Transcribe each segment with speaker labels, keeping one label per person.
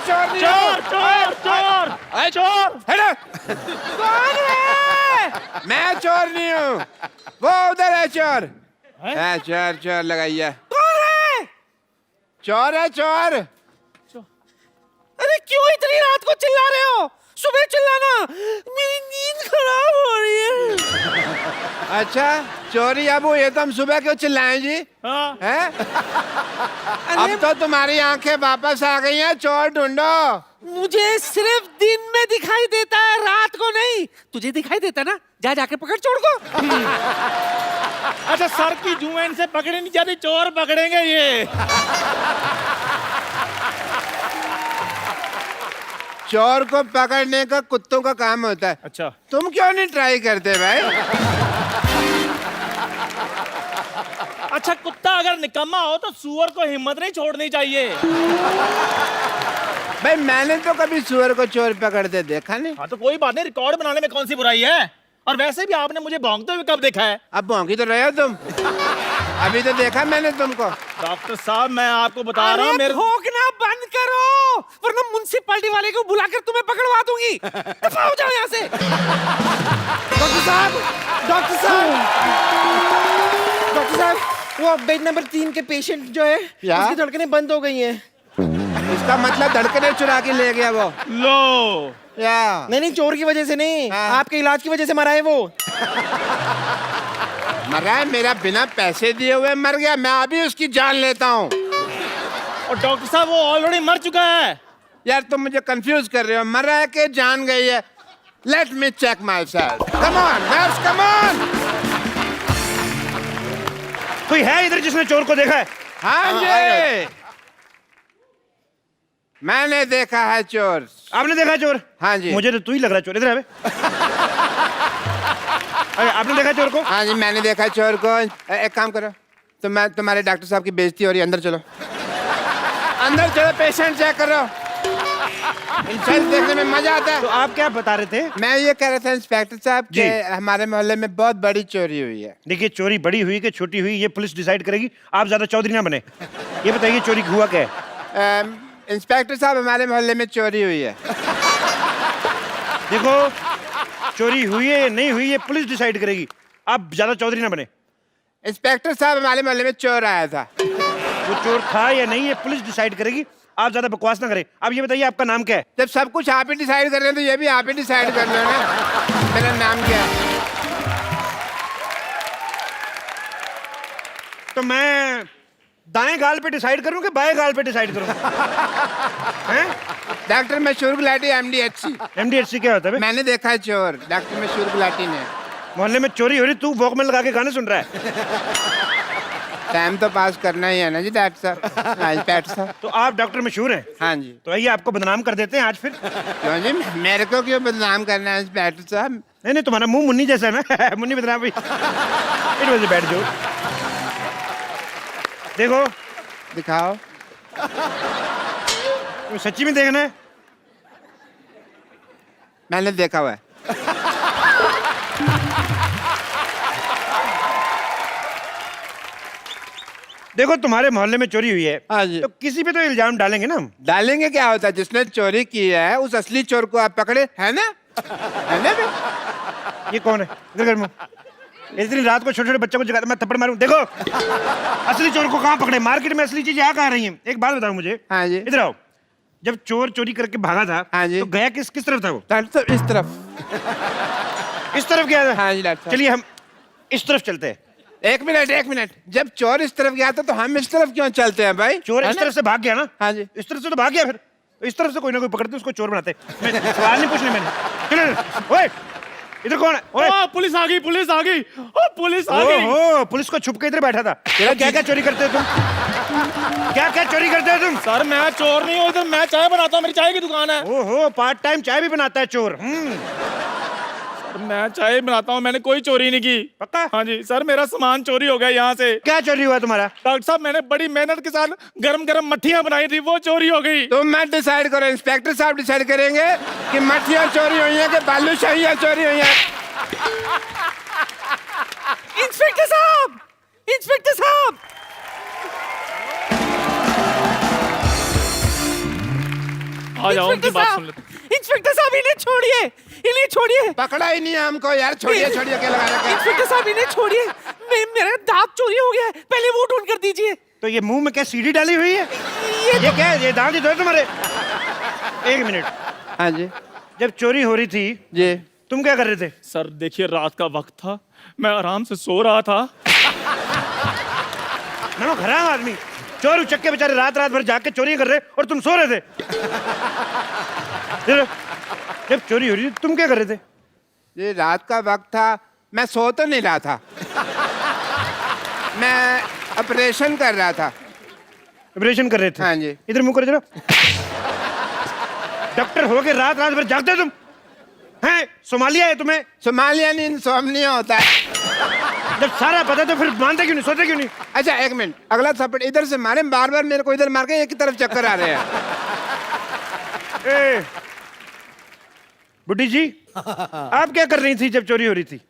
Speaker 1: चोर नहीं
Speaker 2: चोर चोर चोर चोर।
Speaker 1: हटो। कौन है? मैं चोर नहीं हूँ, वो उधर है चोर। है चोर, चोर लगाइए।
Speaker 3: कौन है?
Speaker 1: चोर है चोर।
Speaker 3: अरे क्यों इतनी रात को चिल्ला रहे हो? सुबह चिल्लाना, मेरी नींद खराब हो रही है।
Speaker 1: अच्छा चोरी अबू, ये तो हम सुबह क्यों चिल्लाएं जी?
Speaker 2: हाँ।
Speaker 1: हैं? अब तो तुम्हारी आंखें वापस आ गई हैं, चोर ढूंढो।
Speaker 3: मुझे सिर्फ दिन में दिखाई देता है, रात को नहीं। तुझे दिखाई देता ना, जा जाके पकड़ चोर को।
Speaker 2: अच्छा सर की जुएं से पकड़े नहीं जाती, चोर पकड़ेंगे ये।
Speaker 1: चोर को पकड़ने का कुत्तों का काम होता है।
Speaker 2: अच्छा
Speaker 1: तुम क्यों नहीं ट्राई करते भाई?
Speaker 2: अच्छा, कुत्ता अगर निकम्मा हो तो सुअर को हिम्मत नहीं छोड़नी चाहिए।
Speaker 1: भाई मैंने तो कभी सुअर को चोर पकड़ते देखा नहीं।
Speaker 2: हाँ तो कोई बात नहीं, रिकॉर्ड बनाने में कौन सी बुराई है। और वैसे भी आपने मुझे भौंकते हुए कब देखा है?
Speaker 1: अब भौंकी तो रहे हो तुम। अभी तो देखा मैंने तुमको।
Speaker 2: डॉक्टर साहब मैं आपको बता रहा हूँ, मेरे
Speaker 3: भौंकना बंद करो, वरना म्युनिसिपैलिटी वाले को बुलाकर तुम्हें पकड़वा दूंगी। दफा हो जाओ यहाँ से। डॉक्टर साहब, डॉक्टर साहब, डॉक्टर साहब, वो बेड नंबर 3 के पेशेंट जो है, उसकी धड़कनें बंद हो गई हैं।
Speaker 1: इसका मतलब धड़कने चुरा के ले गया वो।
Speaker 2: लो
Speaker 1: या
Speaker 3: नहीं चोर की वजह से नहीं,
Speaker 1: हाँ।
Speaker 3: आपके इलाज की वजह से मरा है वो।
Speaker 1: मरा है? मेरा बिना पैसे दिए हुए मर गया? मैं अभी उसकी जान लेता हूँ।
Speaker 2: और डॉक्टर साहब वो ऑलरेडी मर चुका है।
Speaker 1: यार तुम मुझे कंफ्यूज कर रहे हो, मरा है कि जान गई है? Let me check myself. Come on nurse, come on.
Speaker 4: कोई है इधर जिसने चोर को देखा है?
Speaker 1: हाँ जी, मैंने देखा है चोर।
Speaker 4: आपने देखा है चोर?
Speaker 1: हाँ जी।
Speaker 4: मुझे तो तू ही लग रहा है चोर। इधर आ बे। अरे आपने देखा चोर को?
Speaker 1: हाँ जी मैंने देखा है चोर को। एक काम करो, तो मैं तुम्हारे डॉक्टर साहब की बेइज्जती हो रही है, अंदर चलो। अंदर चलो, पेशेंट चेक करो। इंसान देखने में मजा आता है।
Speaker 4: तो आप क्या बता रहे थे?
Speaker 1: मैं ये कह रहा था इंस्पेक्टर साहब
Speaker 4: जी।
Speaker 1: कि हमारे मोहल्ले में बहुत बड़ी चोरी हुई है।
Speaker 4: देखिए चोरी बड़ी हुई कि छोटी हुई ये पुलिस डिसाइड करेगी। आप ज्यादा चौधरी ना बने। ये बताइए चोरी हुआ क्या है?
Speaker 1: इंस्पेक्टर साहब हमारे मोहल्ले में चोरी हुई है।
Speaker 4: देखो चोरी हुई है या नहीं हुई ये पुलिस डिसाइड करेगी। आप ज्यादा चौधरी ना बने।
Speaker 1: इंस्पेक्टर साहब हमारे मोहल्ले में चोर आया था।
Speaker 4: वो चोर था या नहीं ये पुलिस डिसाइड करेगी। आप ज्यादा बकवास ना करें। आप ये बताइए आपका नाम क्या है?
Speaker 1: जब सब कुछ आप ही डिसाइड कर रहे हैं तो ये भी आप ही डिसाइड कर लो ना। मेरा नाम क्या है?
Speaker 4: तो मैं दाएं गाल पे डिसाइड करूं कि बाएं गाल पे डिसाइड करूं? हैं?
Speaker 1: डॉक्टर मशहूर गुलाटी MDHC।
Speaker 4: MDHC क्या होता है बे?
Speaker 1: मैंने देखा है चोर, डॉक्टर मशहूर गुलाटी ने।
Speaker 4: मोहल्ले में चोरी हो रही, तू वॉकमैन लगा के गाने सुन रहा है।
Speaker 1: टाइम तो पास करना ही है ना जी डॉक्टर साहब। हाँ इंस्पेक्टर साहब।
Speaker 4: तो आप डॉक्टर मशहूर हैं?
Speaker 1: हाँ जी।
Speaker 4: तो आइए आपको बदनाम कर देते हैं आज फिर।
Speaker 1: क्यों जी, मेरे को क्यों बदनाम करना है इंस्पेक्टर साहब?
Speaker 4: नहीं नहीं, तुम्हारा मुंह मुन्नी जैसा है ना। मुन्नी बदनाम भी। It was a bad joke. देखो
Speaker 1: दिखाओ।
Speaker 4: तो सच्ची में देखना है?
Speaker 1: मैंने देखा हुआ है।
Speaker 4: देखो तुम्हारे मोहल्ले में चोरी हुई है।
Speaker 1: हाँ जी।
Speaker 4: तो किसी पे तो इल्जाम डालेंगे ना हम।
Speaker 1: डालेंगे क्या होता है? जिसने चोरी की है उस असली चोर को आप पकड़े है ना? है ना बे?
Speaker 4: ये कौन है? इधर कर मुंह। इतनी रात को छोटे छोटे बच्चों को जगा मैं थप्पड़ मारूं। देखो असली चोर को कहाँ पकड़े? मार्केट में असली चीजें कहाँ रही हैं? एक बात बताओ मुझे।
Speaker 1: हाँ जी।
Speaker 4: इधर आओ। जब चोर चोरी करके भागा था,
Speaker 1: हाँ जी।
Speaker 4: तो गया किस किस तरफ था वो?
Speaker 1: डॉक्टर साहब इस तरफ।
Speaker 4: इस तरफ गया था?
Speaker 1: हाँ जी डॉक्टर साहब।
Speaker 4: चलिए हम इस तरफ चलते हैं।
Speaker 1: एक मिनट। जब चोर इस तरफ गया था तो हम इस तरफ क्यों चलते हैं भाई?
Speaker 4: चोर
Speaker 1: है
Speaker 4: इस
Speaker 1: ना?
Speaker 4: तरफ से भाग गया ना?
Speaker 1: हाँ जी।
Speaker 4: इस तरफ से तो भाग गया, फिर इस तरफ से कोई ना कोई पकड़ते उसको चोर बनाते। मैं सवाल नहीं पूछने मैंने। चलो ओए इधर कौन है? ओए
Speaker 2: ओ, पुलिस आ गई, पुलिस आ गई। ओ पुलिस आ गई।
Speaker 4: ओहो, पुलिस को छुप के इधर बैठा था। क्या क्या चोरी करते हो तुम? क्या क्या चोरी करते हो तुम?
Speaker 2: सर मैं चोर नहीं हूँ, इधर मैं चाय बनाता हूँ, मेरी चाय की दुकान है।
Speaker 4: ओहो, पार्ट टाइम चाय भी बनाता है चोर।
Speaker 2: मैं चाय बनाता हूँ, मैंने कोई चोरी नहीं की।
Speaker 4: पक्का?
Speaker 2: हाँ जी सर, मेरा सामान चोरी हो गया यहाँ से।
Speaker 4: क्या चोरी हुआ तुम्हारा?
Speaker 2: डॉक्टर साहब मैंने बड़ी मेहनत के साथ गरम गरम मट्ठियाँ बनाई थी, वो चोरी हो गई।
Speaker 1: तो मैं डिसाइड करो, इंस्पेक्टर साहब डिसाइड करेंगे कि मट्ठियाँ चोरी हुई हैं कि बालूशाहियाँ चोरी हुई हैं।
Speaker 3: इंस्पेक्टर साहब, इंस्पेक्टर साहब,
Speaker 2: आ जाओ, उनकी बात सुन लेते।
Speaker 3: इंस्पेक्टर साहब इन्हें छोड़िए, इन्हें छोड़िए।
Speaker 1: पकड़ा ही नहीं है हमको यार, छोड़िए छोड़िए क्या लगा रखा है?
Speaker 3: इंस्पेक्टर साहब इन्हें छोड़िए, मेरा दांत चोरी हो गया है, पहले वो ढूंढ कर दीजिए।
Speaker 4: तो ये मुंह में क्या सीढ़ी डाली हुई है? ये क्या है? ये दांत ही तो है तुम्हारे। एक मिनट,
Speaker 1: हाँ जी
Speaker 4: जब चोरी हो रही थी
Speaker 1: जी।
Speaker 4: तुम क्या कर रहे थे?
Speaker 2: सर देखिए, रात का वक्त था, मैं आराम से सो रहा था।
Speaker 4: ना खराब आदमी, चोर उचक्के बेचारे रात रात भर जाग के चोरी कर रहे और तुम सो रहे थे। जब चोरी हो रही थी तुम क्या कर रहे थे?
Speaker 1: ये रात का वक्त था, मैं सो तो नहीं रहा था, मैं ऑपरेशन कर रहा था।
Speaker 4: ऑपरेशन कर रहे थे?
Speaker 1: हाँ जी।
Speaker 4: इधर मुंह करो जरा। डॉक्टर हो के रात रात भर जागते हो तुम हैं? सोमालिया है तुम्हें?
Speaker 1: सोमालिया नहीं, इंसोम्निया होता है।
Speaker 4: जब सारा पता तो फिर मानते क्यों नहीं, सोते क्यों नहीं?
Speaker 1: अच्छा एक मिनट, अगला थप्पड़ इधर से मारे, बार बार मेरे को इधर मार के एक ही तरफ चक्कर आ रहे हैं।
Speaker 4: ए, बुड्ढी जी आप क्या कर रही थी जब चोरी हो रही थी?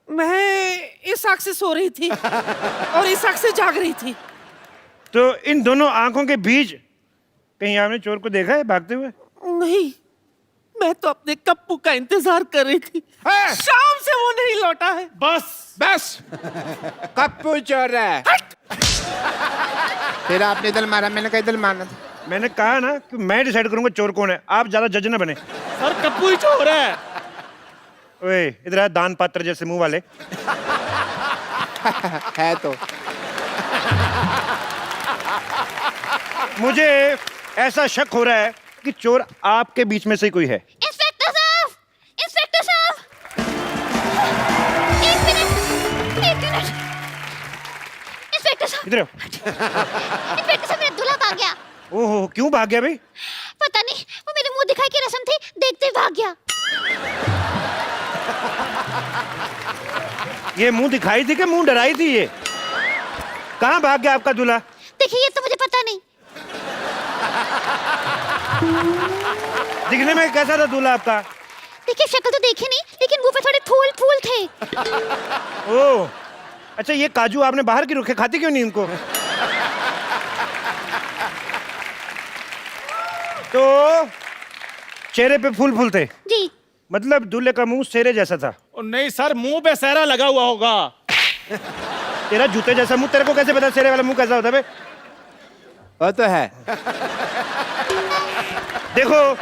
Speaker 3: मैं इस आंख से सो रही थी और इस आंख से जाग रही थी।
Speaker 4: तो इन दोनों आंखों के बीच कहीं आपने चोर को देखा है भागते हुए?
Speaker 3: नहीं, मैं तो अपने कप्पू का इंतजार कर रही थी,
Speaker 1: है?
Speaker 3: शाम से वो नहीं लौटा है।
Speaker 1: बस कप्पू चोर है। फिर आपने इधर मारा, मैंने कहा इधर मारना था।
Speaker 4: मैंने कहा ना कि मैं डिसाइड करूंगा चोर कौन है, आप ज्यादा जज न बने।
Speaker 2: सर कप्पू ही चोर है।
Speaker 4: ओए इधर आ, दान पात्र जैसे मुंह वाले।
Speaker 1: है तो।
Speaker 4: मुझे ऐसा शक हो रहा है कि चोर आपके बीच में से कोई है।
Speaker 5: इंस्पेक्टर साहब, इंस्पेक्टर साहब, एक मिनट, इंस्पेक्टर साहब,
Speaker 4: इधर आओ।
Speaker 5: इंस्पेक्टर साहब, मेरा दूल्हा भाग गया।
Speaker 4: ओहो क्यों भाग गया भाई?
Speaker 5: पता नहीं, वो मेरे मुंह दिखाई की रस्म थी, देखते ही भाग गया।
Speaker 4: ये मुंह दिखाई थी कि मुंह डराई थी? ये कहाँ भाग गया आपका दूल्हा?
Speaker 5: देखिए, ये तो मुझे पता नहीं।
Speaker 4: दिखने में कैसा था दूल्हा आपका?
Speaker 5: देखिए, शक्ल तो देखी नहीं, लेकिन मुंह पे थोड़े फूल फूल थे।
Speaker 4: ओह अच्छा, ये काजू आपने बाहर की रुखे, खाती क्यों नहीं इनको? तो चेहरे पे फूल फूल थे,
Speaker 5: जी,
Speaker 4: मतलब दूल्हे का मुंह शेरे जैसा था।
Speaker 2: और नहीं सर, मुंह पे सहरा लगा हुआ होगा।
Speaker 4: तेरा जूते जैसा मुंह, तेरे को कैसे पता शेरे वाला मुंह कैसा होता है बे?
Speaker 1: वो तो है।
Speaker 4: देखो,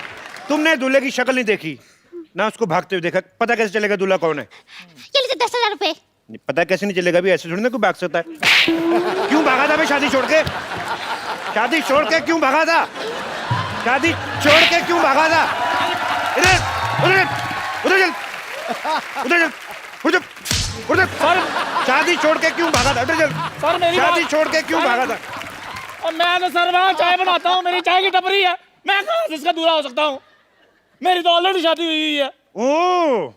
Speaker 4: तुमने दूल्हे की शक्ल नहीं देखी ना, उसको भागते हुए देखा, पता कैसे चलेगा दूल्हा कौन है?
Speaker 5: ये लीजिए 10,000 रुपए।
Speaker 4: नहीं, पता कैसे नहीं चलेगा भी? ऐसे थोड़ी ना कोई भाग सकता है। क्यों भागा था बे शादी छोड़ के? शादी छोड़ के क्यों भागा था? शादी छोड़ के क्यों भागा था? इधर उधर उधर चल, उधर चल, उधर उधर। शादी छोड़ के क्यों भागा था? उधर चल।
Speaker 2: सर मेरी
Speaker 4: शादी
Speaker 2: बात-
Speaker 4: छोड़ के क्यों भागा था?
Speaker 2: और मैं तो सर वहाँ चाय बनाता हूँ, मेरी चाय की टपरी है, मैं कहाँ से इसका दूल्हा हो सकता हूँ? मेरी तो ऑलरेडी शादी हुई है।
Speaker 4: ओ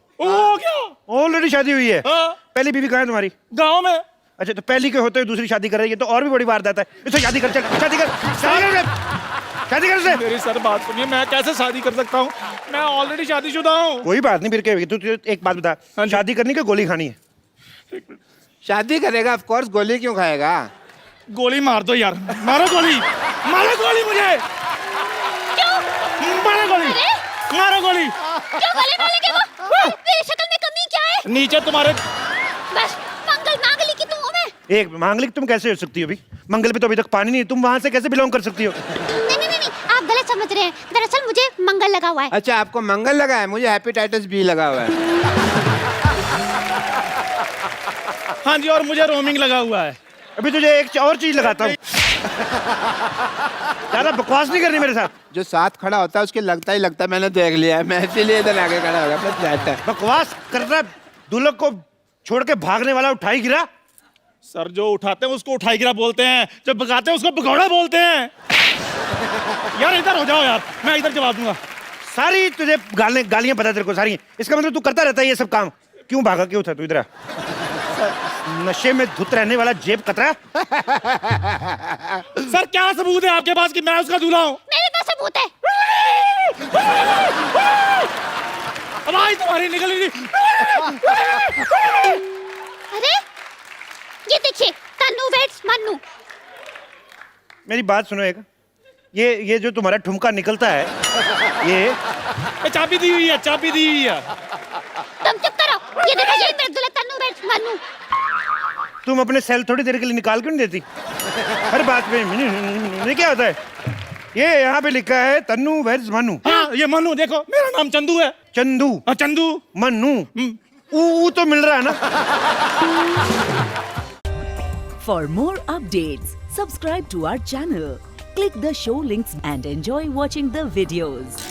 Speaker 2: क्या?
Speaker 4: ऑलरेडी शादी हुई है?
Speaker 2: हाँ,
Speaker 4: पहली बीवी कहाँ है तुम्हारी?
Speaker 2: गाँव में।
Speaker 4: अच्छा, तो पहली के होते हुए दूसरी शादी कर रही है, तो और भी बड़ी वारदात है। इससे शादी कर, चल शादी कर, शादी कर, शादी कर से।
Speaker 2: मेरी सर बात सुनिए, मैं कैसे शादी कर सकता हूँ? मैं ऑलरेडी शादीशुदा हूँ।
Speaker 4: कोई बात नहीं, फिर क्या होगी? तू एक बात बता,
Speaker 2: हाँ जी।
Speaker 4: शादी करनी कि गोली खानी है?
Speaker 1: शादी करेगा ऑफ कोर्स, गोली क्यों खाएगा?
Speaker 2: गोली मार दो यार, मारो गोली, मारो गोली मुझे, मारो गोली, मारो गोली।
Speaker 5: क्यों गले मारेंगे वो? मेरी शक्ल में कमी क्या है?
Speaker 2: नीचे तुम्हारे
Speaker 5: बस मंगल नागली की तो हूँ मैं।
Speaker 4: एक मांगलिक तुम कैसे हो सकती हो? अभी मंगल पे तो अभी तक पानी नहीं, तुम वहां से कैसे बिलोंग कर सकती हो?
Speaker 5: नहीं, आप गलत समझ रहे हैं। दरअसल मुझे मंगल लगा हुआ है।
Speaker 1: अच्छा आपको मंगल लगा है, मुझे हेपेटाइटिस बी लगा हुआ है।
Speaker 2: हाँ जी, और मुझे रोमिंग लगा हुआ है।
Speaker 4: अभी तुझे एक और चीज लगाता हूँ। ज्यादा बकवास नहीं करनी मेरे साथ।
Speaker 1: जो साथ खड़ा होता है उसके लगता ही लगता है, मैंने देख लिया है, मैं इसीलिए इधर आगे खड़ा हो गया, बस जाता है।
Speaker 4: बकवास करना, दूल्हे को छोड़ के भागने वाला उठाई गिरा।
Speaker 2: सर जो उठाते हैं उसको उठाई गिरा बोलते हैं, जो भगाते हैं उसको भगौड़ा बोलते हैं। यार इधर हो जाओ यार, मैं इधर जवाब दूंगा।
Speaker 4: सारी तुझे गालियां पता तेरे को सारी। इसका मतलब तू करता रहता है ये सब काम। क्यों भागा, क्यों था तू इधर? नशे में धुत रहने वाला जेब कतरा।
Speaker 2: सर क्या सबूत है आपके पास कि मैं उसका दूल्हा हूँ?
Speaker 5: मेरे पास सबूत है।
Speaker 2: आवाज तुम्हारी निकल रही थी।
Speaker 5: अरे ये देखिए, तन्नू वेट्स मन्नू।
Speaker 4: मेरी बात सुनो एक, ये जो तुम्हारा ठुमका निकलता है ये
Speaker 2: चाबी दी हुई है, चाबी दी हुई है।
Speaker 5: तुम चुप करो। ये देखो यही मेरा दूल्हा तन्नू वेट्स मन्नू।
Speaker 4: तुम अपने सेल थोड़ी देर के लिए निकाल क्यों नहीं देती? हर बात में ये क्या होता है? ये यहाँ पे लिखा है तन्नू वेट्स मन्नू।
Speaker 2: हाँ, ये मन्नू देखो, मेरा नाम चंदू है।
Speaker 4: चंदू,
Speaker 2: हाँ, चंदू।
Speaker 4: मन्नू, ऊ तो मिल रहा है ना।
Speaker 6: For more updates, subscribe to our channel, click the show links and enjoy watching the videos.